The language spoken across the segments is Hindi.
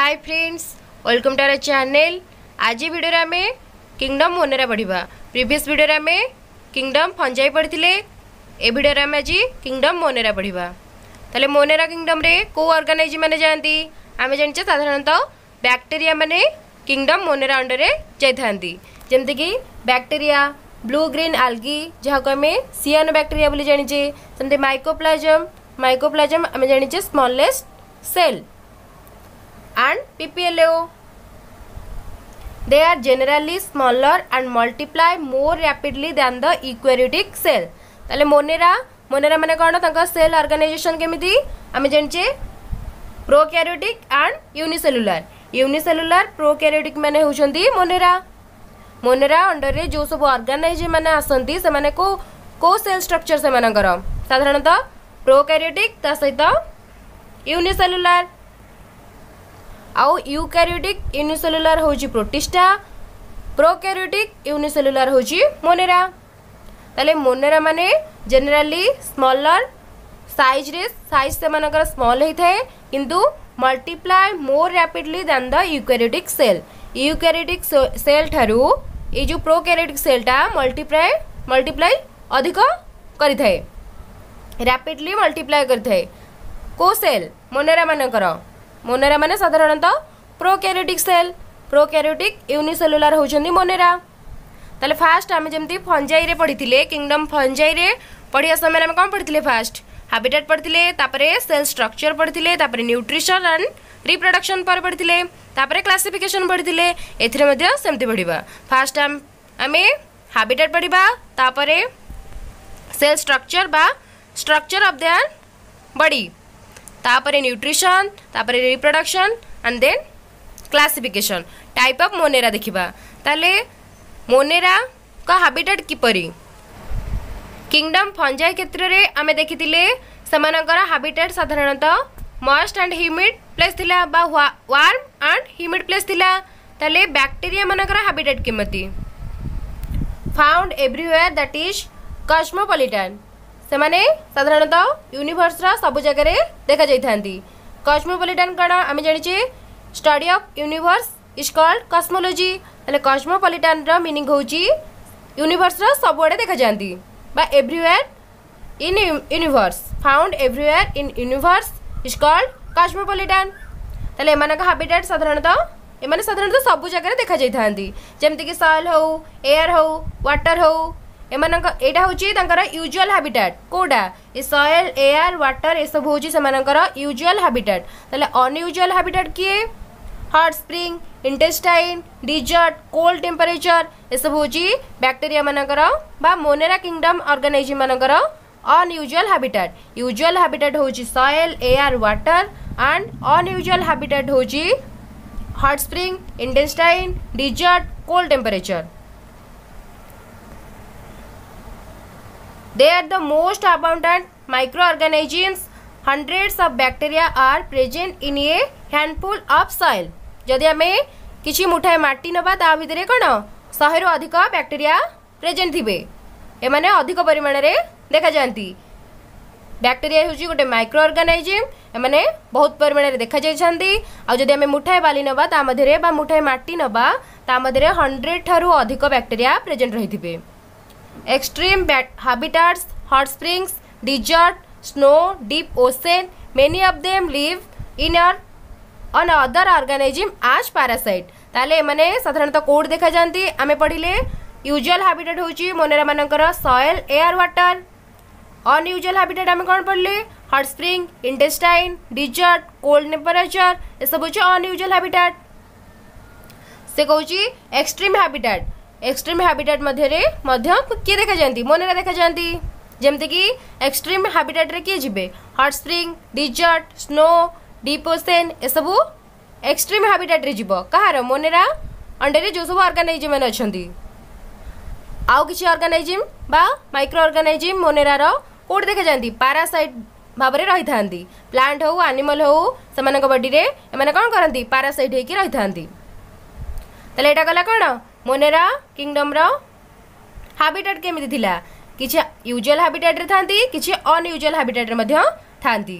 Hi friends, welcome to our channel. आज वीडियो रे आमे किंगडम मोनेरा पढ़िबा। प्रीवियस वीडियो रे आमे किंगडम फंजाई पढ़िथिले। ए वीडियो रे आमे आज किंगडम मोनेरा पढ़िबा। ताले मोनेरा किंगडम रे को ऑर्गेनाइजम माने जानती आमे जानिचे साधारणतः बैक्टीरिया माने किंगडम मोनेरा अंडर रे जाइथांती। जेमते कि बैक्टीरिया, ब्लू ग्रीन आल्गी जहा को आमे सियानो बैक्टीरिया बोली जानिचे। सेमते माइकोप्लाज्म आमे जानिचे smallest cell and PPLO. They are generally smaller and multiply more rapidly than the eukaryotic cell. ताले मोनेरा माने कौन तांका सेल ऑर्गेनाइजेशन केमिति आमे जानिचे प्रोकैरियोटिक एंड यूनिसेलुलर प्रोकैरियोटिक माने होचंती मोनेरा अंडर रे जो सब ऑर्गेनाइजम माने आसंती से माने को सेल स्ट्रक्चर से मानकर साधारणतः प्रोकैरियोटिक ता सहित यूनिसेलुलर आउ यूकैरियोटिक यूनिसेलुलर होची प्रोटिस्टा, प्रोकैरियोटिक यूनिसेलुलर होची मोनेरा। ताले मोनेरा माने जनरली स्मॉलर साइज से मानकर स्मॉल होई थाए किंतु multiply more rapidly than the eukaryotic cell. Eukaryotic cell ठारू ए जो प्रोकैरियोटिक सेलटा मल्टीप्लाई अधिक करि थाए, रैपिडली मल्टीप्लाई करि थाए। को सेल मोनेरा माने साधारणतः प्रोकैरियोटिक सेल, प्रोकैरियोटिक यूनिसेलुलर होचंदी मोनेरा। ताले फास्ट आमे जेमती फंजाई रे पढ़िथिले, किंगडम फंजाई रे पढ़िया समय आमे कोन पढ़िथिले? फास्ट हैबिटेट पढ़िथिले, तापरे सेल स्ट्रक्चर पढ़िथिले, तापरे न्यूट्रिशन एंड रिप्रोडक्शन पर पढ़िथिले, तापरे क्लासिफिकेशन पढ़िथिले। एथिरे मध्ये सेमती पढ़िबा। फास्ट आमे हैबिटेट पढ़िबा, तापरे cell structure of their body, तापरे न्यूट्रिशन, तापरे reproduction and then classification. Type of Monera देखिबा। ताले मोनेरा का हैबिटेट किपरि किंगडम फंजाई क्षेत्र रे आमे देखितिले समानकर हैबिटेट साधारणतः मॉइस्ट एंड ह्यूमिड प्लेस थिला बा वार्म एंड ह्यूमिड प्लेस थिला। ताले बैक्टीरिया मानकर हैबिटेट किमति found everywhere that is cosmopolitan. से माने साधारणतः यूनिवर्स रा सब जगह रे देखा जाई थांती। कॉस्मोपॉलिटन कण आमे जानिचे study of universe is called cosmology. ताले कॉस्मोपॉलिटन रा मीनिंग होची यूनिवर्स रा सब बडे देखा जानती बा everywhere in universe, found everywhere in universe is called cosmopolitan. ताले एमानका हैबिटेट साधारणतः सब जगह रे देखा जाई थांती। जेमति कि सॉइल हो, एयर हो, वाटर हो, एटा होची तांकर यूजुअल हैबिटेट। कोडा ए सॉइल, एयर, वाटर ए सब होची समानकर यूजुअल हैबिटेट। ताले अनयूजुअल हैबिटेट किए? Hot spring, intestine, desert, cold temperature ए सब होची बैक्टीरिया मानकर बा मोनेरा किंगडम ऑर्गेनाइजम मानकर अनयूजुअल हैबिटेट। यूजुअल हैबिटेट होची soil, air, water and unusual habitat होची hot spring, intestine, desert, cold temperature. They are the most abundant microorganisms. Hundreds of bacteria are present in a handful of soil. जदि आमे किछि मुठाए माटी नबा ता भितरे कोन 100 रु अधिक बैक्टीरिया प्रेजेंट थिबे। ए माने अधिक परिमाण रे देखा जानती। बैक्टीरिया होची गोटे माइक्रो ऑर्गेनाइजम। ए माने बहुत परिमाण रे देखा जाय छांती। आ जदि आमे मुठाए बाली नबा ता मध्यरे बा मुठाए माटी नबा ता मध्यरे 100 थारु अधिक बैक्टीरिया प्रेजेंट रहिथिबे। Extreme habitats, hot springs, desert, snow, deep ocean. Many of them live on other organism as parasite. ताले माने साधारणतः कोड देखा जानती। आमे पढ़िले यूजुअल हैबिटेट होची मोनेरा मानकर soil, air, water. Unusual habitat आमे कोन पढ़ले? Hot spring, intestine, desert, cold temperature ए सब होची अनयूजुअल हैबिटेट। से कहूची एक्सट्रीम हैबिटेट। एक्सट्रीम हैबिटेट मध्य किए देखा जानती? मोनेरा देखा जानती। जेमति कि एक्सट्रीम हैबिटेट रे किए जिबे? Hot spring, desert, snow, deep ocean ए सब एक्सट्रीम हैबिटेट रे जिवो। कहार? मोनेरा अंडर रे जो सब ऑर्गेनाइजम माने अछंती। आउ किछि ऑर्गेनाइजम बा माइक्रो ऑर्गेनाइजम मोनेरा रो कोड देखा जानती? पैरासाइट भाबरे रहि थांती। प्लांट हो, एनिमल हो, समानक बॉडी रे ए माने कोन करंती? पैरासाइट हे कि रहि थांती। तले एटा गला कोन मोनेरा किंगडम रो हैबिटेट केमिति थिला? किछि यूजुअल हैबिटेट रे थांती, किछि अनयूजुअल हैबिटेट रे मध्ये थांती।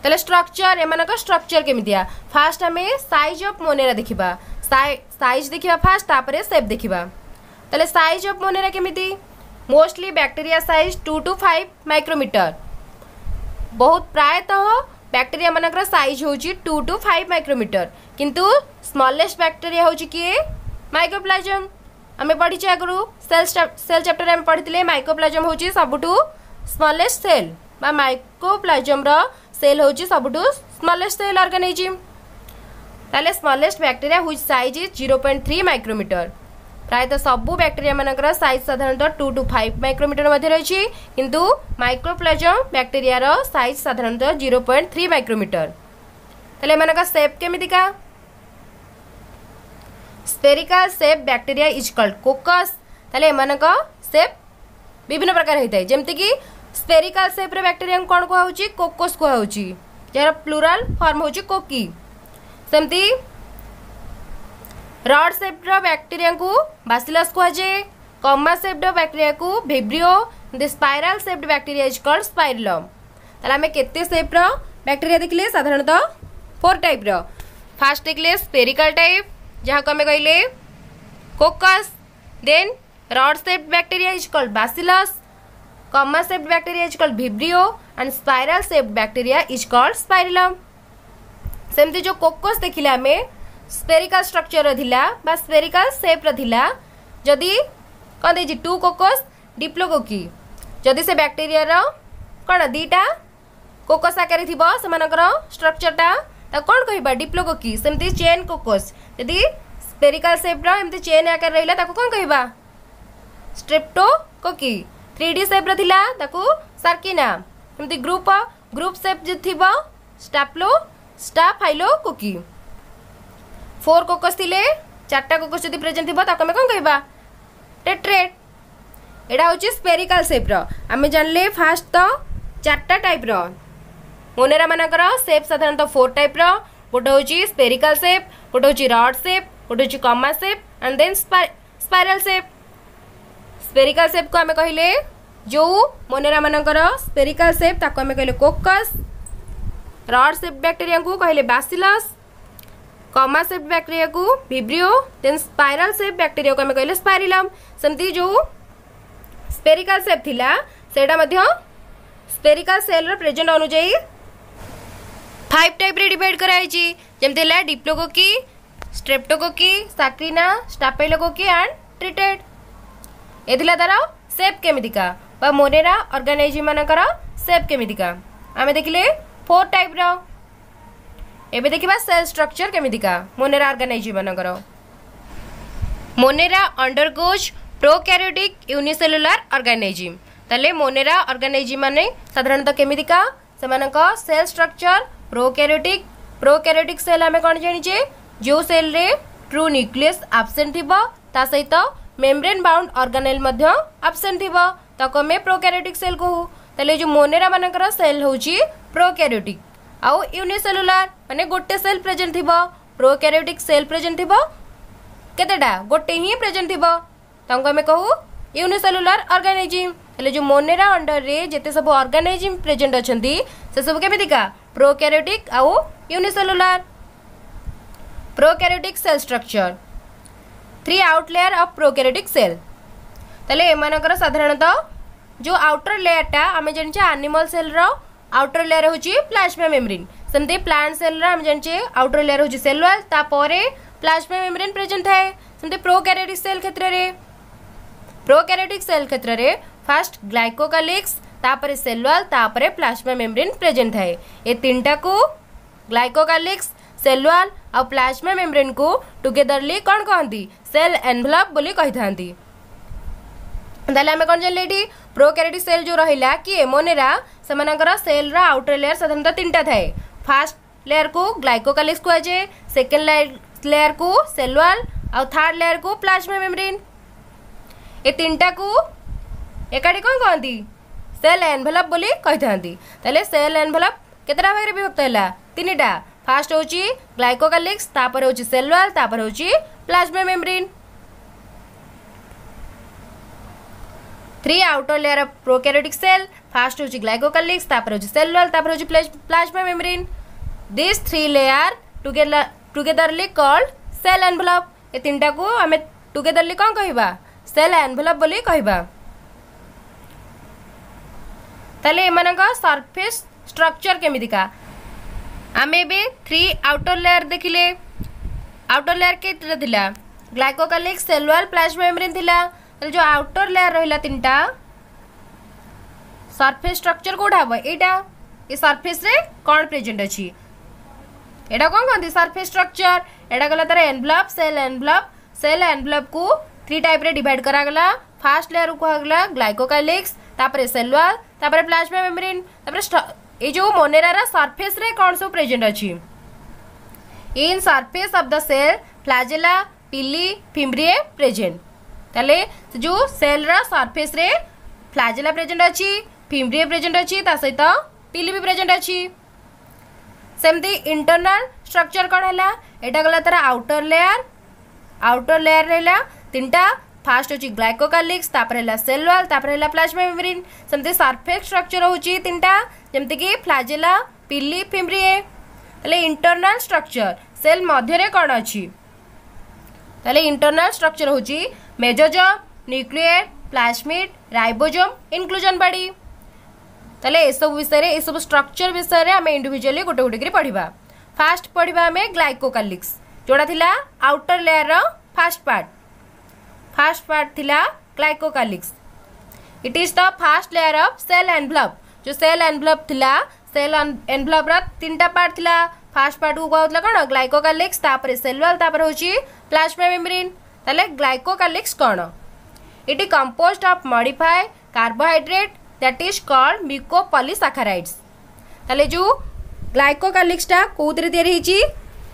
ताले स्ट्रक्चर एमानक स्ट्रक्चर केमितिया फास्ट आमे साइज ऑफ मोनेरा देखिबा साइज देखिबा फास्ट तापरे शेप देखिबा ताले साइज ऑफ मोनेरा केमिति mostly bacteria size 2 to 5 micrometre बहुत प्रायतः बैक्टीरिया मानकर साइज होची 2 to 5 माइक्रोमीटर किंतु स्मॉलेस्ट बैक्टीरिया होची किए माइक्रोप्लाज्म आमे पढ़ी आगु सेल चैप्टर आमे पढ़िथिले माइक्रोप्लाज्म होची सबुठु स्मॉलेस्ट सेल बा माइक्रोप्लाज्म रो सेल होची सबुठु स्मॉलेस्ट सेल ऑर्गेनिज्म ताले स्मॉलेस्ट बैक्टीरिया हुई साइज इज 0.3 माइक्रोमीटर प्रायतः सबू बैक्टीरिया मानकर साइज साधारणतः 2 to 5 माइक्रोमीटर मध्य रही किंतु माइक्रोप्लाज्म बैक्टीरिया रो साइज साधारणतः 0.3 माइक्रोमीटर ताले मानका शेप केमितिका spherical shape bacteria is called coccus ताले मानका शेप विभिन्न प्रकार होता है जेमति कि स्फेरिकल शेप रे बैक्टीरिया कोन को होची कोकोस को होची जरा प्लुरल फॉर्म होची कोकी सेमती रॉड शेप्ड बैक्टीरिया को बासिलस कहुए कॉमा शेप्ड बैक्टीरिया को vibrio the spiral shaped bacteria is called spirillum ताले हमें केते शेप रो बैक्टीरिया देखले साधारणतः 4 टाइप रो फर्स्ट देखले स्फेरिकल टाइप जहाँ को हमें कहले coccus then rod shaped bacteria is called bacillus comma shaped bacteria is called vibrio and spiral shaped bacteria is called spirillum सेमती जो कोकस देखिले हमें स्फेरिकल स्ट्रक्चर थिला बा स्फेरिकल शेप र थिला जदी कोन देजी 2 कोकस डिप्लोकोकी जदी से बैक्टीरिया रो कोन दीटा कोकस आकार थिबो समानकर स्ट्रक्चर ता कोन कहबा डिप्लोकोकी सेमती चेन कोकस जदी स्फेरिकल शेप रो एमती चेन आकार रहिला ताको कोन कहबा स्ट्रेप्टोकोकी 3D शेप रो थिला ताको सार्किना एमती ग्रुप शेप जे थिबो स्टाफाइलोकोकी 4 कोकस थिले 4टा कोकस जदी प्रेजेंट थिबो ताको हम कोन कहबा टेट्रेट एडा होची स्फेरिकल शेप रो हमें जानले फास्ट तो 4टा टाइप रो मोनेरा मानकर शेप साधारणतः 4 टाइप रो गोटे होची स्फेरिकल शेप गोटे होची रॉड शेप गोटे होची comma shape and then spiral shape spherical shape को हमें कहले जो मोनेरा मानकर स्फेरिकल शेप ताको हमें कहले कोकस रॉड शेप बैक्टीरिया को कहले बासिलस कॉमा शेप बैक्टीरिया को vibrio then spiral shape bacteria को हमें कहले स्पाइरलम सेमती जो स्फेरिकल शेप थिला सेटा मध्य स्फेरिकल सेल रो प्रेजेंट अनुଯାयी 5 टाइप रे डिवाइड कराई छी जेमते ला diplococci streptococci sarcina staphylococci and tetrad एथिला तारा शेप केमितिका बा मोनेरा ऑर्गेनिज्म मानकर शेप केमितिका आमे देखिले 4 टाइप रो एबे देखिबा सेल स्ट्रक्चर केमितिका मोनेरा ऑर्गेनिज्म मानकर monera undergoes prokaryotic unicellular organism ताले मोनेरा ऑर्गेनिज्म माने साधारणतः केमितिका सेमानका सेल स्ट्रक्चर प्रोकैरियोटिक सेल हमें कोन जानिचे जो सेल रे ट्रू न्यूक्लियस एब्सेंट थिबो ता सहित मेम्ब्रेन बाउंड ऑर्गेनेल मध्य एब्सेंट थिबो ताको में प्रोकैरियोटिक सेल कहू ताले जो मोनेरा मानकर सेल होची प्रोकैरियोटिक आउ यूनिसेलुलर माने गोटे सेल प्रेजेंट थिबो प्रोकैरियोटिक सेल प्रेजेंट थिबो केतेटा गोटे ही प्रेजेंट थिबो तांको हमें कहू यूनिसेलुलर ऑर्गेनिज्म हेले जो मोनेरा अंडर रे जेते सब ऑर्गेनिज्म प्रेजेंट अछंती से सब केमितिका प्रोकैरियोटिक आउ unicellular prokaryotic cell structure 3 outer layer of prokaryotic cell तले एमानकर साधारणतः जो आउटर लेयर टा हमें जानिचे एनिमल सेल रो आउटर लेयर होची प्लाज्मा मेम्ब्रेन सेमते प्लांट सेल रो हम जानिचे आउटर लेयर होची सेल वॉल ता परे प्लाज्मा मेम्ब्रेन प्रेजेंट है सेमते प्रोकैरियोटिक सेल क्षेत्र रे फर्स्ट ग्लाइकोकालिक्स तापरे सेल वॉल तापरे प्लाज्मा मेम्ब्रेन प्रेजेंट है ये तीनटा को ग्लाइकोकालिक्स सेल वॉल और प्लाज्मा मेम्ब्रेन को टुगेदरली कौन कहती सेल एनवेलप बोली कहि थांती ताले हमें कौन जानले एठी प्रोकैरियोटिक सेल जो रहिला कि मोनेरा सेमानकर सेल रा आउटर लेयर साधारणतः तीनटा थाए फर्स्ट लेयर को ग्लाइकोकालिक्स को आजे सेकंड लेयर को सेल वॉल और थर्ड लेयर को प्लाज्मा मेम्ब्रेन ए तीनटा को एकाठी कौन कहती सेल एनवेलप बोली कहि थांती ताले सेल एनवेलप केतरा भाग रे विभक्त हैला तीनटा फर्स्ट होची ग्लाइकोकालिक्स तापर होची सेल वॉल तापर होची plasma membrane three outer layer of prokaryotic cell first होची ग्लाइकोकालिक्स तापर होची सेल वॉल तापर होची plasma membrane this three layer togetherly called cell envelope ए तीनटा को हमें टुगेदरली कौन कहबा सेल एनवेलप बोली कहबा ताले एमानका सरफेस स्ट्रक्चर केमितिका आमे बे थ्री आउटर लेयर देखिले आउटर लेयर के थिला ग्लाइकोकालिक्स सेल वॉल प्लाज्मा मेम्ब्रेन थिला जो आउटर लेयर रहिला तीनटा सरफेस स्ट्रक्चर कोडा हबो एटा ए सरफेस रे कोन प्रेजेंट अछि एटा कोन कहंती सरफेस स्ट्रक्चर एटा गला तार एनवेलप सेल एनवेलप को थ्री टाइप रे डिवाइड करा गला फर्स्ट लेयर को हगला ग्लाइकोकालिक्स तापर सेल वॉल तापर प्लाज्मा मेम्ब्रेन तापर ए जो मोनेरा रा सरफेस रे कोन सो प्रेजेंट अछि in surface of the cell flagella pili fimbriae present ताले जो सेल रा सरफेस रे फ्लैजेला प्रेजेंट अछि फिम्ब्रिए प्रेजेंट अछि ता सहित पिली भी प्रेजेंट अछि सेमती इंटरनल स्ट्रक्चर कोन हला एटा गला तार आउटर लेयर रहला तीनटा फास्ट होची ग्लाइकोकालिक्स तापर हला सेल वॉल तापर हला प्लाज्मा मेम्ब्रेन सेमती सरफेस स्ट्रक्चर होची तीनटा जेमति कि फ्लैजेला पिली फिम्ब्रिए ताले इंटरनल स्ट्रक्चर सेल मध्य रे कोन अछि ताले इंटरनल स्ट्रक्चर होची mesosome nuclear plasmid ribosome inclusion body ताले ए सब विषय रे ए सब स्ट्रक्चर विषय रे हमें इंडिविजुअली गोटे गोटे करी पढिबा फास्ट पढिबा हमें ग्लाइकोकालिक्स जोड़ा थिला आउटर लेयर रो फर्स्ट पार्ट थिला glycocalyx it is the first layer of cell envelope जो सेल एनवेलप थिला सेल एनवेलप रा तीनटा पार्ट थिला फर्स्ट पार्ट को कहउतला कोन ग्लाइकोकालिक्स तापर सेल वॉल तापर होची प्लाज्मा मेम्ब्रेन ताले ग्लाइकोकालिक्स कोन it is composed of modified carbohydrate that is called mucopolysaccharides ताले जो ग्लाइकोकालिक्स टा कोउतरे तयारी हिची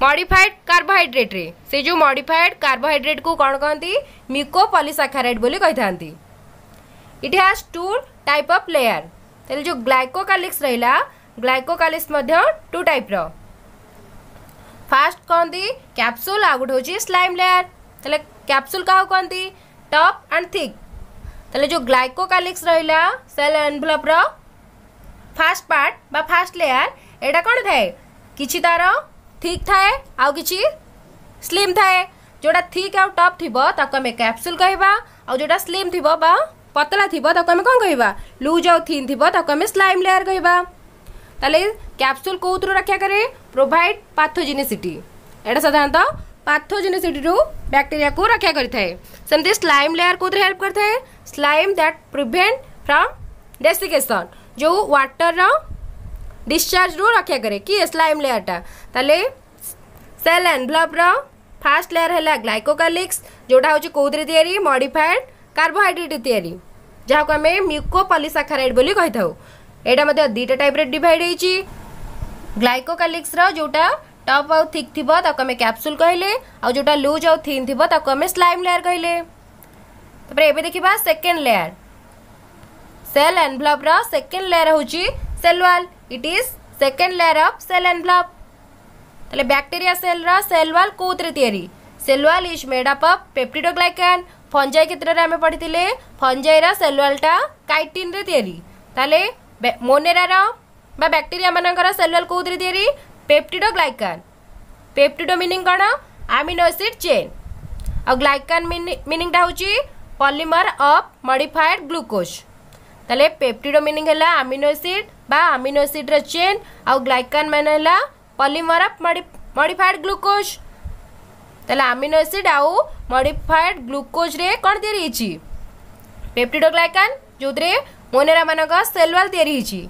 मॉडिफाइड कार्बोहाइड्रेट रे से जो मॉडिफाइड कार्बोहाइड्रेट को कोन कहंती म्यूकोपॉलीसैकेराइड बोली कहथांती it has two type of layer ताले जो ग्लाइकोकालिक्स रहिला ग्लाइकोकालिक्स मध्ये टू टाइप रो फर्स्ट कहंती कैप्सूल आ गुड होची स्लाइम लेयर ताले कैप्सूल का कहंती टॉप एंड थिक ताले जो ग्लाइकोकालिक्स रहिला सेल एनवेलप रो फर्स्ट पार्ट बा फर्स्ट लेयर एटा कोन थाए किछि तारो थिक थाए आ किछि स्लिम थाए जोटा थिक आ टॉप थिबो ताको हम कैप्सूल कहबा आ जोटा स्लिम थिबो बा पतला थिबो ताको हम कोन कहबा लूज आ थिन थिबो ताको हम स्लाइम लेयर कहबा ताले कैप्सूल कोउतरो रक्षा करे प्रोवाइड पैथोजेनिसिटी एटा साधारणतः पैथोजेनिसिटी रो बैक्टीरिया को रक्षा करथाय सेमते स्लाइम लेयर को हेल्प करथाय slime that prevent from desiccation जो वाटर रो डिस्चार्ज रो रक्षा करे कि स्लाइम लेयर टा ताले सेल एनवेलप रो फर्स्ट लेयर हैला ग्लाइकोकालिक्स जोटा होची कोउतरे तयारी मॉडिफाइड कार्बोहाइड्रेट तयारी जहा को हमें म्यूकोपॉलीसैकेराइड बोली कहथाउ एटा मध्ये दीटा टाइप रे डिवाइड हेची ग्लाइकोकालिक्स रो जोटा टॉप आउ थिक थिबो ताको हमें कैप्सूल कहले आ जोटा लूज आउ थिन थिबो ताको हमें स्लाइम लेयर कहले तबरे एबे देखिबा सेकंड लेयर सेल एनवेलप रो सेकंड लेयर होची cell wall it is second layer of cell envelope तले बैक्टीरिया सेल रो सेल वॉल कोउतरे तयारी cell wall is made up of peptidoglycan fungi क्षेत्र रे हमें पढितिले फंजाई रा सेल वॉल टा काइटिन रे तयारी ताले मोनेरा रो बा बैक्टीरिया मानकर सेल वॉल कोउतरे तयारी पेप्टिडोग्लाइकन पेप्टिडो मीनिंग कोन अमीनो एसिड चेन और ग्लाइकन मीनिंग टा होची पॉलीमर ऑफ मॉडिफाइड ग्लूकोज ताले पेप्टिडो मीनिंग हैला अमीनो एसिड बा अमीनो एसिड रे चेन और ग्लाइकन माने हैला पॉलीमर ऑफ मॉडिफाइड ग्लूकोज ताले अमीनो एसिड आउ मॉडिफाइड ग्लूकोज रे कोन तयारी हिची पेप्टिडोग्लाइकन जोदरे मोनेरा मानक सेल वॉल तयारी हिची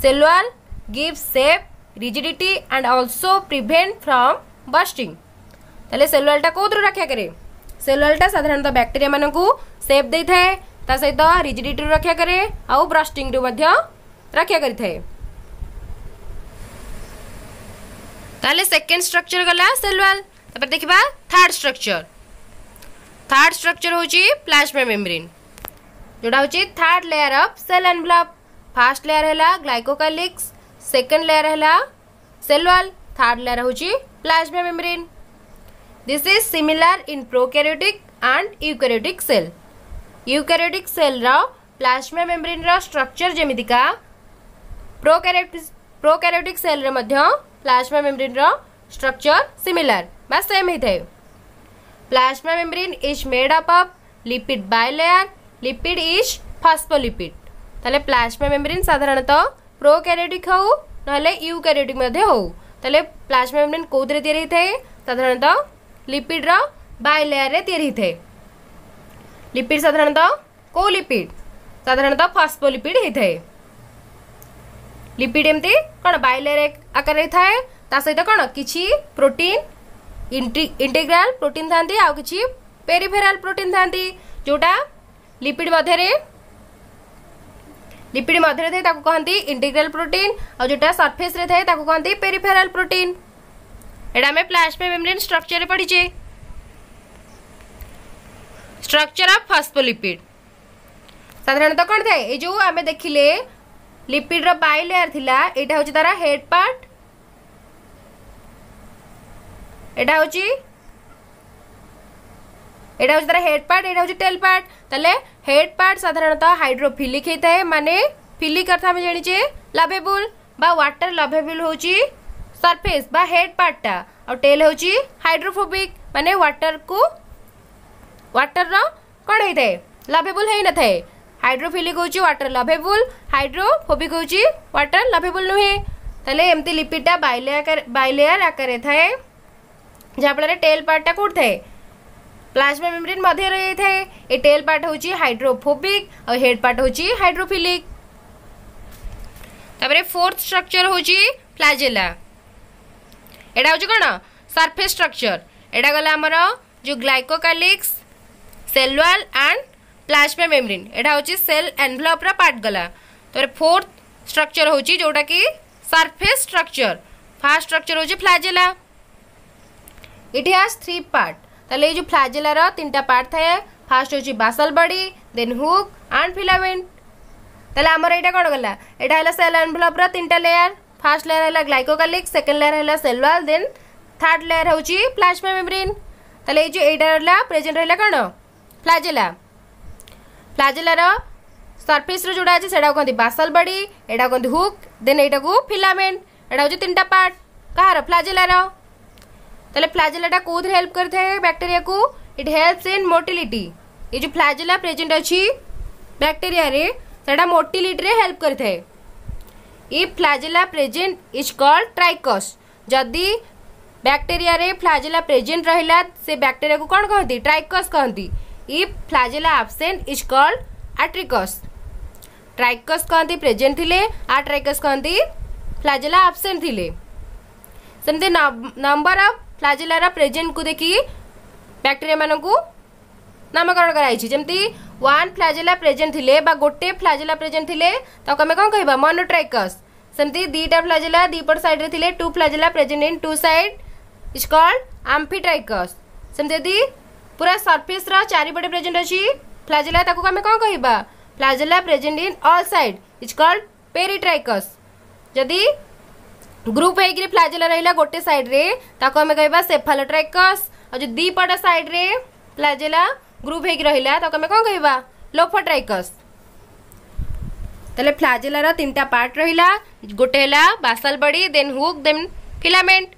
cell wall gives shape rigidity and also prevent from bursting ताले सेल वॉल टा कोउतरो रक्षा करे सेल वॉल टा साधारणतः बैक्टीरिया मानकू शेप देई थाए ता सहित रिजिडिटी रक्षा करे आउ ब्रस्टिंग रो मध्य रक्षा करि थाए ताले सेकंड स्ट्रक्चर गला सेल वॉल तपर देखिबा थर्ड स्ट्रक्चर होची प्लाज्मा मेम्ब्रेन जोडा होची third layer of cell envelope first layer हैला ग्लाइकोकालिक्स सेकंड लेयर हैला सेल वॉल थर्ड लेयर होची plasma membrane this is similar in prokaryotic and eukaryotic cell रा प्लाज्मा मेम्ब्रेन रो स्ट्रक्चर जेमितिका प्रोकैरियोटिक सेल रे मध्य प्लाज्मा मेम्ब्रेन रो स्ट्रक्चर सिमिलर बा सेम ही थे। Plasma membrane is made up of lipid bilayer, lipid is phospholipid. ताले प्लाज्मा मेम्ब्रेन साधारणतः प्रोकैरियोटिक हो नहले यूकैरियोटिक मध्ये हो। ताले प्लाज्मा मेम्ब्रेन कोदरे तयारी थे साधारणतः लिपिड रो बाइलेयर रे तयारी थे। लिपिड साधारणतः को लिपिड साधारणतः फॉस्फोलिपिड ही थे। लिपिड एमती कौन बाइलेयर आकार रे थाए ता सहित कौन किछि प्रोटीन इंटीग्रल प्रोटीन थांती आ किछि पेरिफेरल प्रोटीन थांती जोटा लिपिड मध्य थे ताको कहंती इंटीग्रल प्रोटीन और जोटा सरफेस रे थाए ताको कहंती पेरिफेरल प्रोटीन। एडा हमें प्लाज्मा मेम्ब्रेन स्ट्रक्चर रे पढिचे। स्ट्रक्चर ऑफ फॉस्फोलिपिड साधारणतः कौन थाए ए जो आमे देखिले लिपिड रो बाइलेयर थिला एटा होची तारा हेड पार्ट, एटा होची तारा हेड पार्ट, एटा होची टेल पार्ट। तले हेड पार्ट साधारणतः हाइड्रोफिलिक हेताए माने फिलिक अर्थ हम जानिचे लवेबल बा वाटर लवेबल होची सरफेस बा हेड पार्ट टा और टेल होची हाइड्रोफोबिक माने वाटर रो कोन हेताए लवेबल हेइ न थाए। हाइड्रोफिलिक होची वाटर लवेबल, हाइड्रोफोबिक होची वाटर लवेबल नुहे। तले एमती लिपिड बाइलेयर आकार थाए जहाँ फल टेल पार्ट टा कोड थाए प्लाज्मा मेम्ब्रेन मध्य रही थाए। ए टेल पार्ट होची हाइड्रोफोबिक और हेड पार्ट होची हाइड्रोफिलिक। तापरे फोर्थ स्ट्रक्चर होची फ्लैजेला। एडा होची कोन सरफेस स्ट्रक्चर। एडा गला हमर जो glycocalyx cell wall and plasma membrane एडा होची सेल एनवेलप रा पार्ट गला। तो फोर्थ स्ट्रक्चर होची जोटा कि सरफेस स्ट्रक्चर। फर्स्ट स्ट्रक्चर होची फ्लैजेला। It has 3 part. ताले ये जो फ्लैजेला रो 3टा पार्ट थाए। फर्स्ट होची basal body, then hook and filament. ताले हमर एटा कोन गला एटा हला सेल एनवेलप रा 3टा लेयर। फर्स्ट लेयर हला ग्लाइकोकालिक्स, सेकंड लेयर हला cell wall, then third layer होची प्लाज्मा मेम्ब्रेन। ताले ये जो एटा हला प्रेजेंट रहला कोन फ्लैजेला। फ्लैजेला रो सरफेस रो जोडा अछि सेडा कोंती बासल बॉडी, एटा कोंती हुक, देन एटा को फिलामेंट। एटा होची 3टा पार्ट कहार फ्लैजेला रो। ताले फ्लैजेला कोद हेल्प करते हैं बैक्टीरिया को। It helps in motility. ये जो फ्लैजेला प्रेजेंट अच्छी बैक्टीरिया रे सेटा मोटिलिटी रे हेल्प करते हैं। ये फ्लैजेला प्रेजेंट इज कॉल्ड ट्राइकस। जदि बैक्टीरिया रे फ्लैजेला प्रेजेंट रहिला से बैक्टीरिया को कौन कहती ट्राइकस कहती। ये flagella absent is called atrichous. Trichous कहती प्रेजेंट थिले, एट्रिकस कहती फ्लैजेला एब्सेंट थिले। सेमते नंबर ऑफ फ्लैजेला प्रेजेंट को देखी बैक्टीरिया मान को नामकरण कराई। जमती 1 फ्लैजेला प्रेजेंट थिले बा गोटे फ्लैजेला प्रेजेंट थिले ताको हमें कौन कहबा मोनोट्राइकस। सेमती 2टा फ्लैजेला दीपट साइड रे थिले 2 flagella present in 2 side is called amphitrichous. सेमती यदि पूरा सरफेस रा चारिपटे प्रेजेंट अछि फ्लैजेला ताको हमें कौन कहबा flagella present in all side is called peritrichous. जदि ग्रुप है फ्लैजेला रहिला गोटे साइड रे ताको हमें कहबा सेफालोट्राइकस। और जो दीपट साइड रे फ्लैजेला ग्रुप है रहिला ताको हमें कौन कहबा लोफोट्राइकस। तले फ्लैजेला रा 3टा पार्ट रहिला। गोटे हला basal body, then hook, then filament.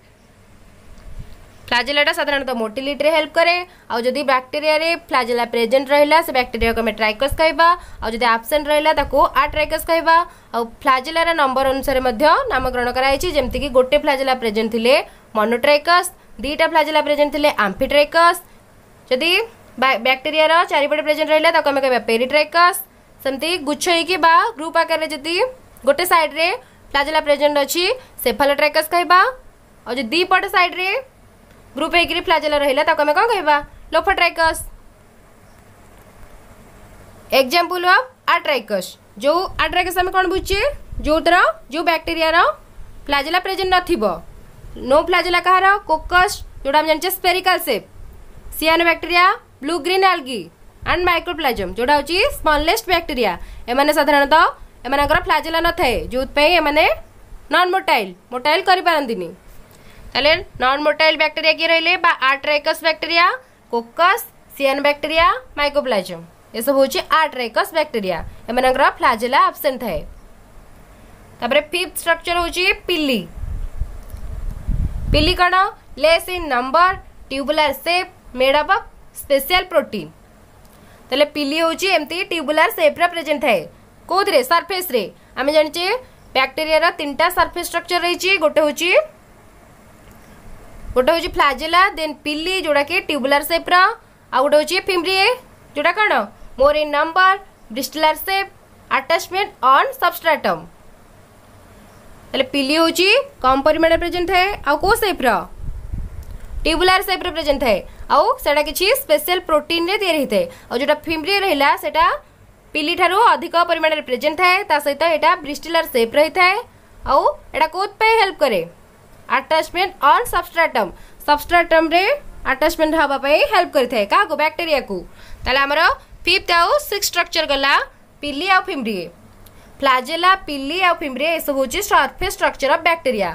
Flagella साधारणतः मोटिलिटी रे हेल्प करे। और जदि बैक्टीरिया रे फ्लैजेला प्रेजेंट रहिला से बैक्टीरिया को हमें ट्राइकस कहबा। और जदि एब्सेंट रहिला ताको एट्राइकस कहबा। और फ्लैजेला रा नंबर अनुसार मध्य नामकरण कराई छि। जेमति कि गोटे फ्लैजेला प्रेजेंट थिले मोनोट्राइकस, 2टा फ्लैजेला प्रेजेंट थिले एम्फीट्राइकस। जदि बैक्टीरिया रा चारिपटे प्रेजेंट रहिला ताको हमें कहबा पेरिट्राइकस। सेमति गुच्छ हेकी बा ग्रुप आकार रे जदि गोटे साइड रे फ्लैजेला प्रेजेंट अछि सेफालोट्राइकस कहबा। और जो दीपट साइड रे ग्रुप है फ्लैजेला रहिला ताको हमें कौन कहबा लोफोट्राइकस। Example of atrichous. जो एट्राइकस हमें कौन बुझे जो बैक्टीरिया रो फ्लैजेला प्रेजेंट नथिबो। नो फ्लैजेला कहार कोकस जोड़ा हम जानचे spherical shape, cyanobacteria, blue green algae and mycoplasma जोड़ा होची स्मॉलेस्ट बैक्टीरिया। एमाने साधारणतः एमानकर फ्लैजेला न थाए जो पे एमाने नॉन मोटाइल करि पारंदिनी। ताले नॉन मोटाइल बैक्टीरिया की रहिले बा एट्राइकस बैक्टीरिया, कोकस, सियानोबैक्टीरिया, माइक्रोप्लाज्म। ये सब होची आट्राइकस बैक्टीरिया एमनकर फ्लैजेला एब्सेंट थाए तापर फिफ्थ स्ट्रक्चर होची पिल्ली पिल्ली कण less in number tubular shape made up of special protein तले पिल्ली होची एमती ट्यूबुलर शेप रे प्रेजेंट थाए कोथरे सरफेस रे आमे जानिचे बैक्टीरिया रा तीनटा सरफेस स्ट्रक्चर रहिची गोटे होची फ्लैजेला देन पिल्ली जोड़ा कि ट्यूबुलर शेप रा आ गोटे होची फिम्ब्रिए जोड़ा कण मोर इन नंबर ब्रिस्टुलर शेप अटैचमेंट ऑन सबस्ट्रेटम तले पिल्ली होची कम परिमाण प्रेजेंट थाए आ को शेप रा ट्यूबुलर शेप रे प्रेजेंट थाए आउ सेटा किछि स्पेशल प्रोटीन रे तयारी होते आ जोटा फिम्ब्रिए रहिला सेटा पिल्ली ठारू अधिक परिमाण रे प्रेजेंट थाए ता सहित एटा ब्रिस्टुलर शेप रही थाए आउ एटा कोत पे हेल्प करे अटैचमेंट ऑन सबस्ट्रेटम रे अटैचमेंट हवा पे हेल्प करि थाए का को बैक्टीरिया को ताले हमर फिफ्थ आउ सिक्स स्ट्रक्चर गला पिल्ली आ फिम्ब्रिए फ्लैजेला पिल्ली आ फिम्ब्रिए ए सब होची सरफेस स्ट्रक्चर ऑफ बैक्टीरिया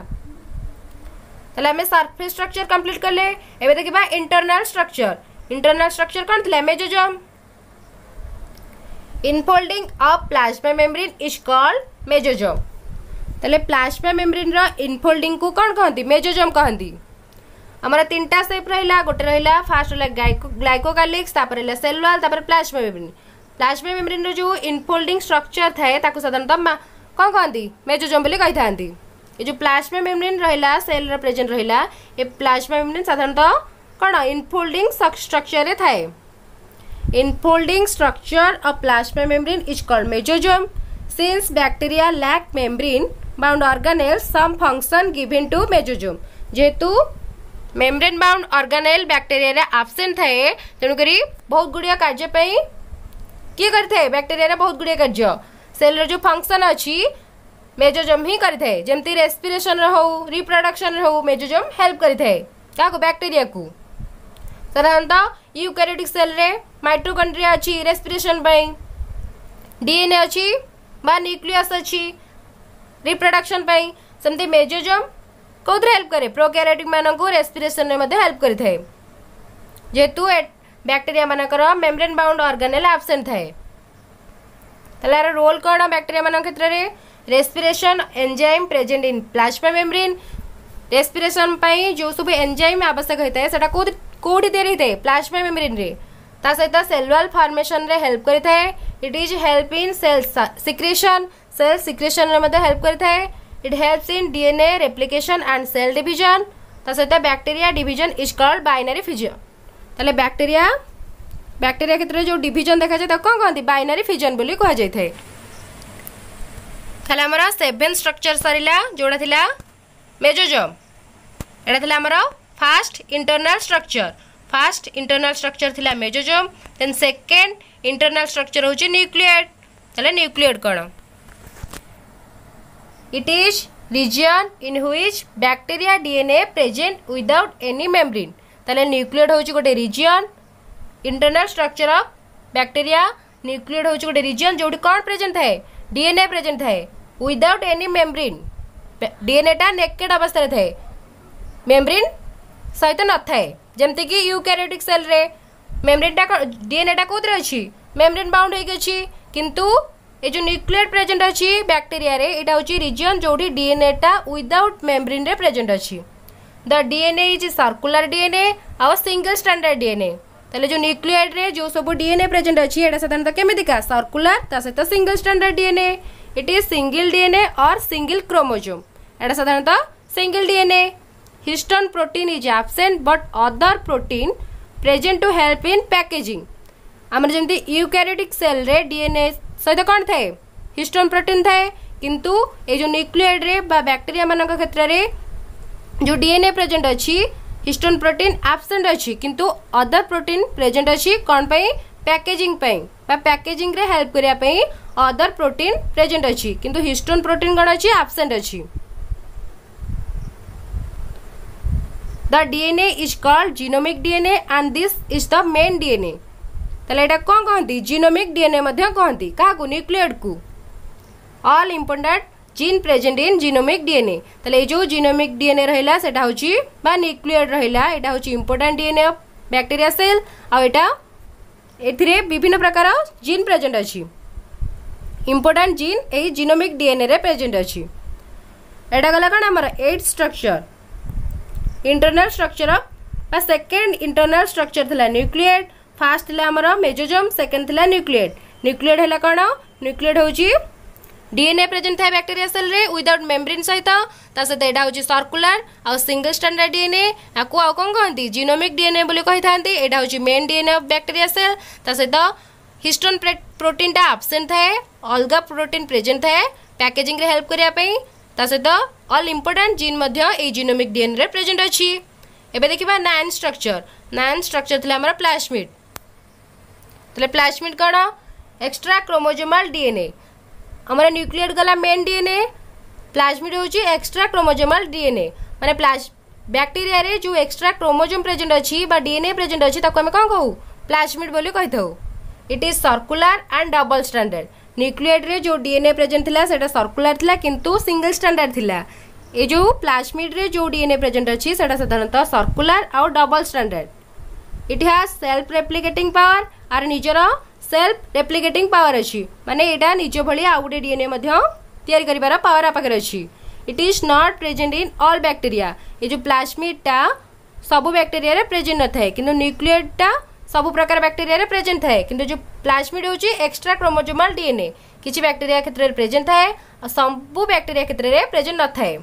ताले हमें सरफेस स्ट्रक्चर कंप्लीट करले एबे देखिबा इंटरनल स्ट्रक्चर कोन थिला mesosome infolding of plasma membrane is called mesosome ताले प्लाज्मा मेम्ब्रेन रो इनफोल्डिंग को कोन कहंती मेसोजोम कहंती हमारा तीनटा शेप रहिला गोटे रहिला फास्ट रहिला ग्लाइकोकालिक्स तापर रहिला सेलुलर तापर प्लाज्मा मेम्ब्रेन रो जो इनफोल्डिंग स्ट्रक्चर थाए ताको साधारणतः कोन कहंती मेसोजोम बोली कहि थांती ये जो प्लाज्मा मेम्ब्रेन रहिला सेल रे प्रेजेंट रहिला ये प्लाज्मा मेम्ब्रेन साधारणतः कोन इनफोल्डिंग स्ट्रक्चर रे थाए infolding structure of plasma membrane is called mesosome since bacteria lack membrane bound organelle some function given to mesosome जेतु मेम्ब्रेन बाउंड ऑर्गेनेल बैक्टीरिया रे एब्सेंट थाए तेणु करी बहुत गुडिया कार्य पई की करथे बैक्टीरिया रे बहुत गुडिया कार्य सेल रे जो फंक्शन अछि मेसोजोम ही करथे जेमती रेस्पिरेशन रे हो रिप्रोडक्शन रे हो मेसोजोम हेल्प करथे का को बैक्टीरिया को साधारणतः यूकैरियोटिक सेल रे माइटोकॉन्ड्रिया अछि रेस्पिरेशन पई डीएनए अछि बा न्यूक्लियस अछि रिप्रोडक्शन पई समते मेसोजोम कोथरे हेल्प करे प्रोकैरियोटिक मानन को रेस्पिरेशन रे मध्ये हेल्प करथे जेतु बैक्टीरिया मानकर मेम्ब्रेन बाउंड ऑर्गेनेल एब्सेंट थाए तलार रोल कोन बैक्टीरिया मानन क्षेत्र रे respiration enzyme present in plasma membrane respiration पई जो सब एंजाइम आवश्यक होता है सेटा कोडी तयारी होता है प्लाज्मा मेम्ब्रेन रे ता सहित सेलुलर फॉर्मेशन रे हेल्प करता है it is help in cell secretion रे मध्ये हेल्प करता है it helps in DNA replication and cell division ता सहित bacteria division is called binary fission ताले बैक्टीरिया क्षेत्र जो डिवीजन देखा जाए कोन कहंती बाइनरी फिजन बोली कहा जाय थाए ताले हमरा सेवन स्ट्रक्चर सरिला जोड़ा थिला मेसोजोम एटा थिला हमरा फर्स्ट इंटरनल स्ट्रक्चर थिला mesosome then second internal structure होची न्यूक्लियड ताले न्यूक्लियड कोन it is region in which bacteria DNA present without any membrane ताले न्यूक्लियड होची गोटे region internal structure of bacteria nucleoid होची गोटे रीजन जोडी कोन प्रेजेंट थाए डीएनए प्रेजेंट थाए विदाउट एनी मेम्ब्रेन डीएनए टा नेकेड अवस्था रे थाए मेम्ब्रेन सहित न थाए जेमति कि यूकैरियोटिक सेल रे मेम्ब्रेन टा डीएनए टा कोथरे अछि मेम्ब्रेन बाउंड होई अछि किंतु ए जो न्यूक्लियड प्रेजेंट अछि बैक्टीरिया रे एटा होची रीजन जोडी डीएनए टा विदाउट मेम्ब्रेन रे प्रेजेंट अछि the DNA is circular DNA और सिंगल स्टैंडर्ड डीएनए ताले जो न्यूक्लियड रे जो सब डीएनए प्रेजेंट अछि एटा साधारणतः केमितिका सर्कुलर ता सहित single standard DNA it is single DNA और सिंगल क्रोमोसोम एटा साधारणतः single DNA histone protein is absent but other protein present to help in packaging हमर जेमति यूकैरियोटिक सेल रे डीएनए सहित कोन थाए हिस्टोन प्रोटीन थाए किंतु ए जो न्यूक्लियड रे बा बैक्टीरिया मानक क्षेत्र रे जो डीएनए प्रेजेंट अछि हिस्टोन प्रोटीन एब्सेंट अछि किंतु अदर प्रोटीन प्रेजेंट अछि कोन पई पैकेजिंग पई बा पैकेजिंग रे हेल्प करिया पई अदर प्रोटीन प्रेजेंट अछि किंतु हिस्टोन प्रोटीन कोन अछि एब्सेंट अछि the DNA is called genomic DNA and this is the main DNA तले एटा कोन कहंती जीनोमिक डीएनए मध्ये कहंती का को न्यूक्लियड को all important gene present in genomic DNA तले जो जीनोमिक डीएनए रहिला सेटा होची बा न्यूक्लियड रहिला एटा होची important DNA of bacteria cell आ एटा एथिरे विभिन्न प्रकार जीन प्रेजेंट अछि इंपोर्टेंट जीन ए जीनोमिक डीएनए रे प्रेजेंट अछि एटा गला कण हमर 8 स्ट्रक्चर इंटरनल स्ट्रक्चर बा सेकंड इंटरनल स्ट्रक्चर थिला न्यूक्लियड फर्स्ट थिला हमर मेसोजोम सेकंड थिला न्यूक्लियड न्यूक्लियड हैला कण न्यूक्लियड होची डीएनए प्रेजेंट थाए बैक्टीरिया सेल रे विदाउट मेम्ब्रेन सहित ता सहित एटा होची सर्कुलर आ सिंगल स्टैंडर्ड डीएनए आकु आ कोन कहंती जीनोमिक डीएनए बोली कहि थांती एटा होची main DNA of bacteria cell ता सहित हिस्टोन प्रोटीन टा एब्सेंट थाए अलगा प्रोटीन प्रेजेंट थाए पैकेजिंग रे हेल्प करिया पई ता सहित ऑल इंपोर्टेंट जीन मध्य ए जीनोमिक डीएनए रे प्रेजेंट अछि एबे देखिबा नाइन स्ट्रक्चर थिला हमर प्लाज्मिड तले प्लाज्मिड कोन एक्स्ट्रा क्रोमोसोमल डीएनए हमारा न्यूक्लियड गला मेन डीएनए प्लाज्मिड होची एक्स्ट्रा क्रोमोसोमल डीएनए माने बैक्टीरिया रे जो एक्स्ट्रा क्रोमोसोम प्रेजेंट अछि बा डीएनए प्रेजेंट अछि ताको हम कोन कहू प्लाज्मिड बोली कहिथौ it is circular and double standard nucleoid रे जो डीएनए प्रेजेंट थिला सेटा सर्कुलर थिला किंतु सिंगल स्टैंडर्ड थिला ए जो प्लाज्मिड रे जो डीएनए प्रेजेंट अछि सेटा साधारणतः सर्कुलर और double standard it has self replicating power आर निजर सेल्फ रेप्लिकेटिंग पावर अच्छी माने एटा निज भली आ गुटे डीएनए मध्य तयारी करिवार पावर आ पाखरे अच्छी it is not present in all bacteria ये जो प्लाज्मिड टा सब बैक्टीरिया रे प्रेजेंट न थाए किंतु न्यूक्लियड टा सब प्रकार बैक्टीरिया रे प्रेजेंट थाए किंतु जो प्लाज्मिड होची एक्स्ट्रा क्रोमोसोमल डीएनए किछि बैक्टीरिया क्षेत्र रे प्रेजेंट थाए और सब बैक्टीरिया क्षेत्र रे प्रेजेंट न थाए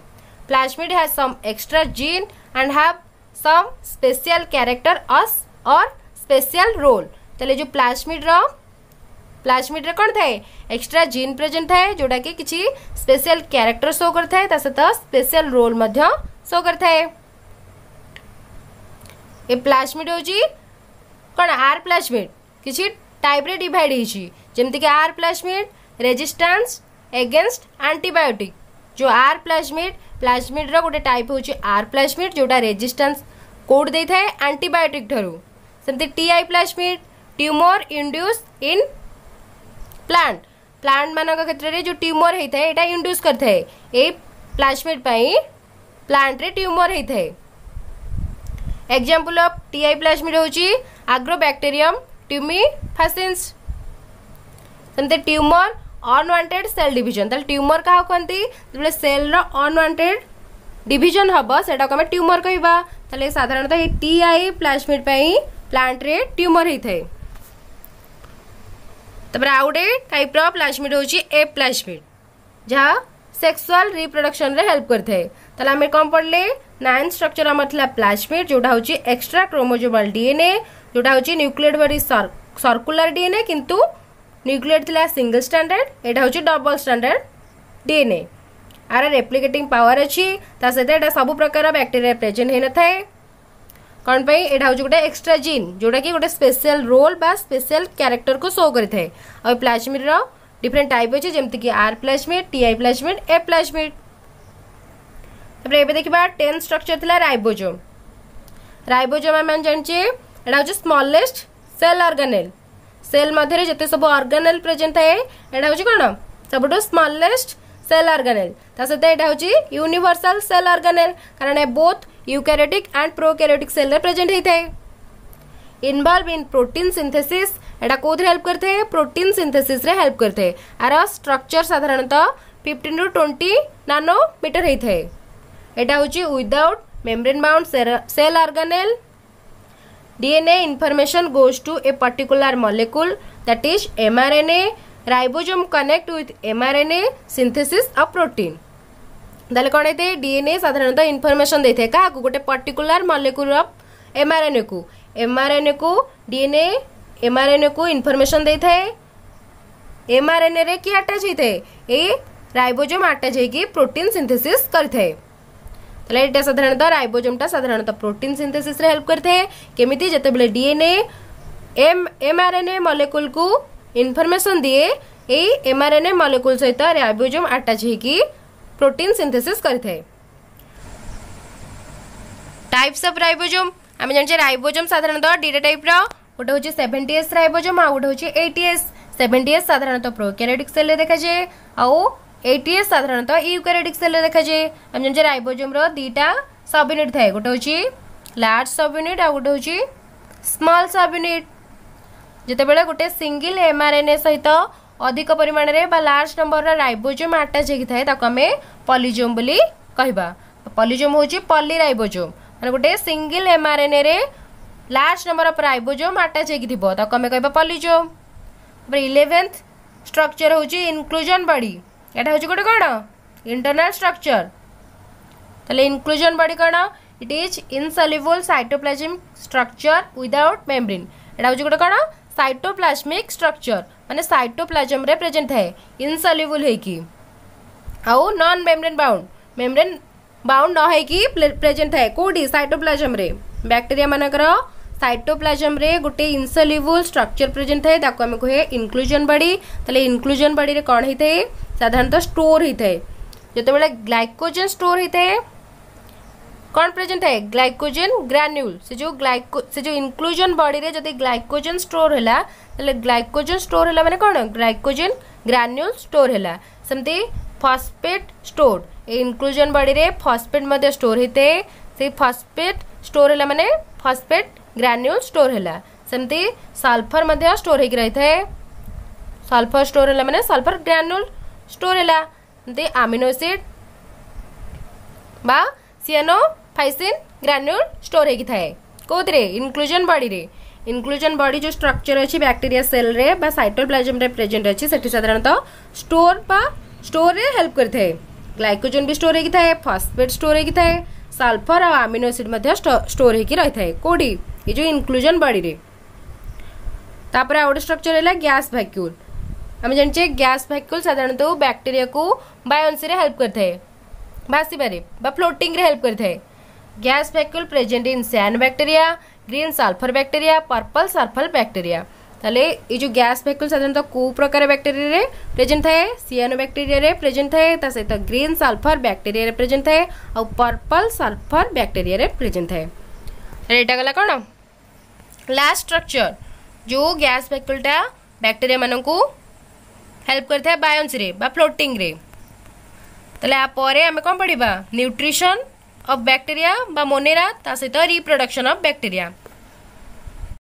plasmid has some extra gene and have some special character और स्पेशल रोल तले जो प्लाज्मिड रे कौन थाए एक्स्ट्रा जीन प्रेजेंट थाए जोड़ा कि किसी स्पेशल कैरेक्टर शो करता है सहित स्पेशल रोल मध्य शो करता है ए प्लाज्मिड होची कौन आर प्लाज्मिड किसी टाइप रे डिवाइड होची जेमति कि R plasmid resistance against antibiotic जो आर प्लाज्मिड रो गोटे टाइप होची आर प्लाज्मिड जोटा रेजिस्टेंस कोड दे थाए एंटीबायोटिक ठरू सेमति Ti plasmid tumour induce in plant मानक क्षेत्र में जो ट्यूमर होता है ये इंड्यूस करता है ए प्लाज्मिड पाई प्लांट रे ट्यूमर होता है एग्जांपल ऑफ टीआई प्लाज्मिड होची एग्रोबैक्टीरियम ट्यूमिफासिन्स सेमते ट्यूमर अनवांटेड सेल डिवीजन तल ट्यूमर का कहंती जबले सेल रो अनवांटेड डिवीजन हबो सेटा को हम ट्यूमर कहबा तले साधारणतः ए टीआई प्लाज्मिड पाई प्लांट रे ट्यूमर होता है तबरे आउडे टाइप रो प्लाज्मिड होची ए प्लाज्मिड जहाँ सेक्सुअल रिप्रोडक्शन रे हेल्प करते हैं तले हमें कौन पढ़ले नाइन स्ट्रक्चर हमर थिला प्लाज्मिड जोटा होची एक्स्ट्रा क्रोमोसोमल डीएनए जोटा होची न्यूक्लियड बडी सर्कुलर डीएनए किंतु न्यूक्लियड थिला सिंगल स्टैंडर्ड एटा होची डबल स्टैंडर्ड डीएनए आर रेप्लिकेटिंग पावर अच्छी ता सहित एटा सब प्रकार बैक्टीरिया प्रेजेंट हे न थाए कौन पे एटा होची गोटे एक्स्ट्रा जीन जोटा कि गोटे स्पेशल रोल बा स्पेशल कैरेक्टर को शो करि थाए आ प्लाज्मिड रो डिफरेंट टाइप अछि जेमति कि आर प्लाज्मिड टीआई प्लाज्मिड ए प्लाज्मिड तबरे एबे देखिबा 10 स्ट्रक्चर थिला राइबोसोम हम जानचे एटा होची स्मॉलेस्ट सेल ऑर्गेनेल सेल मध्य जते सब ऑर्गेनेल प्रेजेंट थाए एटा होची कोन सबटो स्मॉलेस्ट सेल ऑर्गेनेल ता सहित एटा होची यूनिवर्सल सेल ऑर्गेनेल कारण ए both eukaryotic and prokaryotic cell रे प्रेजेंट होता है involve in protein synthesis Etah कोथरे help करते हैं प्रोटीन सिंथेसिस रे हेल्प करते हैं आर स्ट्रक्चर साधारणतः 15 टू 20 नैनोमीटर होता है एटा होची without membrane bound cell organelle DNA information goes to a particular molecule that is mRNA ribosome connect with mRNA synthesis of protein दाले कौन होते डीएनए साधारणतः इनफॉरमेशन देते हैं क्या गोटे पर्टिकुलर मॉलिक्यूल ऑफ एमआरएनए को डीएनए एमआरएनए को इनफॉरमेशन देता है एमआरएनए रे की अटैच होते ए राइबोसोम अटैच होगी प्रोटीन सिंथेसिस करते हैं तले एटा साधारणतः राइबोसोमटा साधारणतः प्रोटीन सिंथेसिस रे हेल्प करते हैं केमिति जेतेबेले डीएनए एमआरएनए मॉलिक्यूल को इनफॉरमेशन दिए ए एमआरएनए मॉलिक्यूल सहित राइबोसोम अटैच होगी प्रोटीन सिंथेसिस करते हैं टाइप्स ऑफ राइबोसोम आम जाने राइबोसोम साधारणतः दीटा टाइप गोटे हूँ 70S राइबोसोम आ गोटे हूँ 80S 70S साधारणतः प्रोकैरियोटिक सेल रे देखा जाए आउ 80S साधारणतः यूकैरियोटिक सेल रे देखा जाए आम जाने राइबोसोम रो दीटा सब यूनिट थाए गोटे हूँ लार्ज सब यूनिट आ गोटे हूँ स्मॉल सब यूनिट जितेबाला गोटे सिंगल एमआरएनए सहित अधिक परिमाण रे बा लार्ज नंबर राइबोसोम अटैच होता है ताको आमे पॉलीजोम बोली कहबा। पॉलीजोम होची पॉलीराइबोसोम माने गोटे सिंगल एमआरएनए रे large number of ribosome attach होकी थिबो ताको आमे कहबा पॉलीजोम। 11th स्ट्रक्चर होची इनक्लूजन बॉडी। एटा होची गोटे कोन इंटरनल स्ट्रक्चर। ताले इनक्लूजन बॉडी कोन it is insoluble cytoplasmic structure without membrane. एटा होची गोटे कोन साइटोप्लाज्मिक स्ट्रक्चर माने साइटोप्लाज्म रे प्रेजेंट है इनसॉल्युबल है कि आउ नॉन मेम्ब्रेन बाउंड न है कि प्रेजेंट है कोडी साइटोप्लाज्म रे। बैक्टीरिया मानकर साइटोप्लाज्म रे गोटे इनसॉल्युबल स्ट्रक्चर प्रेजेंट है ताको हम कहे इनक्लूजन बॉडी। ताले इनक्लूजन बॉडी रे कोन होता है साधारणतः स्टोर होता है जते ग्लाइकोजन स्टोर होता है कौन प्रेजेंट है ग्लाइकोजन ग्रान्यूल। से जो इनक्लूजन बॉडी रे जदि ग्लाइकोजन स्टोर हैला ताले ग्लाइकोजन स्टोर हैला माने कोन ग्लाइकोजन ग्रान्यूल स्टोर हैला। सेमती फॉस्फेट स्टोर इनक्लूजन बॉडी रे फॉस्फेट मध्ये स्टोर होते से फॉस्फेट स्टोर हैला माने फॉस्फेट ग्रान्यूल स्टोर हैला। सेमती सल्फर मध्ये स्टोर होई रही थे सल्फर स्टोर हैला माने सल्फर ग्रान्यूल स्टोर हैला। सेमती अमीनो एसिड बा सियानोफाइसिन ग्रान्यूल स्टोर होगी थाए कोदरे इनक्लूजन बॉडी रे। इनक्लूजन बॉडी जो स्ट्रक्चर अच्छी बैक्टीरिया सेल रे बा साइटोप्लाज्म रे प्रेजेंट अच्छी सेठी साधारणतः स्टोर रे हेल्प करते हैं। ग्लाइकोजन भी स्टोर होगी थाए फॉस्फेट स्टोर होगी थाए सल्फर और अमीनो एसिड मध्य स्टोर होगी रही थाए कोडी ये जो इनक्लूजन बॉडी रे। तापर आउट स्ट्रक्चर है गैस वैक्यूल। हम जानचे गैस वैक्यूल साधारणतः बैक्टीरिया को बायोन्सी रे हेल्प करते हैं भासीबारे बा फ्लोटिंग रे हेल्प करते हैं। गैस वैक्यूल प्रेजेंट इन सैन bacteria green sulphur bacteria purple sulphur bacteria. ताले ये जो गैस वैक्यूल साधारणतः को प्रकार बैक्टीरिया रे प्रेजेंट है सियानो बैक्टीरिया रे प्रेजेंट है ता सहित ग्रीन सल्फर बैक्टीरिया रे प्रेजेंट है और पर्पल सल्फर बैक्टीरिया रे प्रेजेंट है। एटा गला कोन लास्ट स्ट्रक्चर जो गैस वैक्यूलटा बैक्टीरिया मानन को हेल्प करता है बायोन्सी रे बा फ्लोटिंग रे। ताले आ परे हमें कौन पढ़ा न्यूट्रिशन ऑफ बैक्टीरिया बा मोनेरा ता सहित रिप्रोडक्शन ऑफ बैक्टीरिया।